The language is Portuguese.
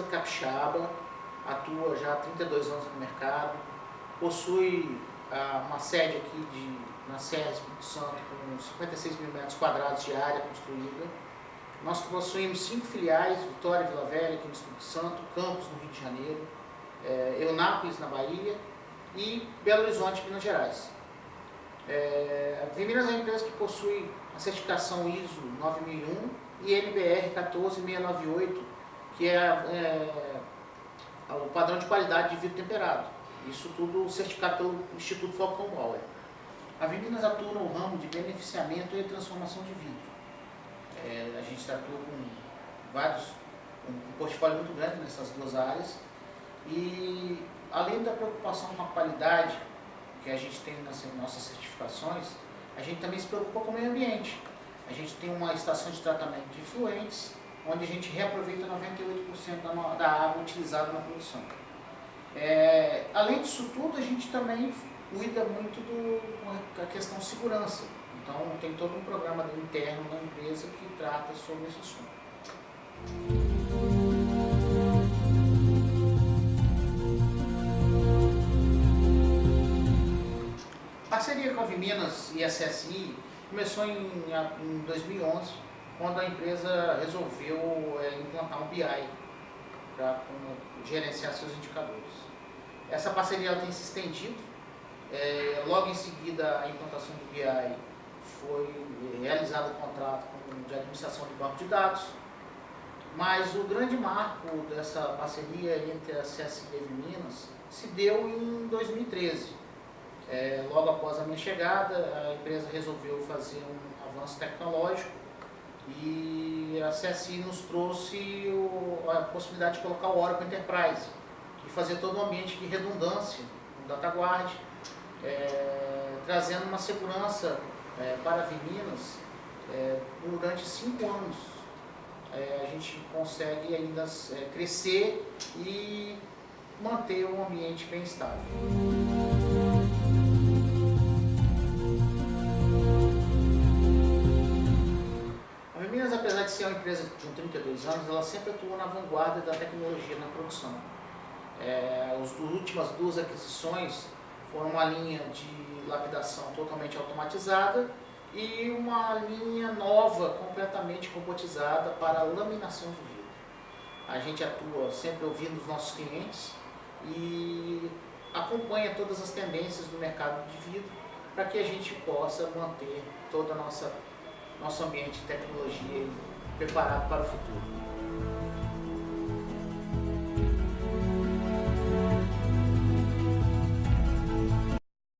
capixaba, atua já há 32 anos no mercado, possui uma sede aqui na Serra Espírito Santo com 56 mil metros quadrados de área construída. Nós possuímos 5 filiais, Vitória e Vila Velha aqui no Espírito Santo, Campos no Rio de Janeiro, Eunápolis na Bahia e Belo Horizonte, Minas Gerais. A Viminas é uma empresa que possui a certificação ISO 9001 e NBR 14698, que é o padrão de qualidade de vidro temperado. Isso tudo certificado pelo Instituto Falcão Bauer. A Viminas atua no ramo de beneficiamento e transformação de vidro. A gente atua com um portfólio muito grande nessas duas áreas e, além da preocupação com a qualidade que a gente tem nas nossas certificações, a gente também se preocupa com o meio ambiente. A gente tem uma estação de tratamento de efluentes, onde a gente reaproveita 98% da água utilizada na produção. Além disso tudo, a gente também cuida muito da questão de segurança. Então, tem todo um programa interno da empresa que trata sobre esse assunto. A parceria com a Viminas e a CSI começou em 2011, quando a empresa resolveu implantar um BI para gerenciar seus indicadores. Essa parceria ela tem se estendido. Logo em seguida, a implantação do BI foi realizado o contrato de administração de banco de dados, mas o grande marco dessa parceria entre a CSI e a Viminas se deu em 2013. Logo após a minha chegada, a empresa resolveu fazer um avanço tecnológico e a CSI nos trouxe a possibilidade de colocar o Oracle Enterprise e fazer todo um ambiente de redundância no DataGuard, trazendo uma segurança para a Viminas durante 5 anos. A gente consegue ainda crescer e manter um ambiente bem estável. A Viminas, apesar de ser uma empresa com 32 anos, ela sempre atua na vanguarda da tecnologia na produção. As últimas 2 aquisições foram uma linha de lapidação totalmente automatizada e uma linha nova, completamente robotizada para laminação de vidro. A gente atua sempre ouvindo os nossos clientes e acompanha todas as tendências do mercado de vidro para que a gente possa manter todo o nosso ambiente de tecnologia preparado para o futuro.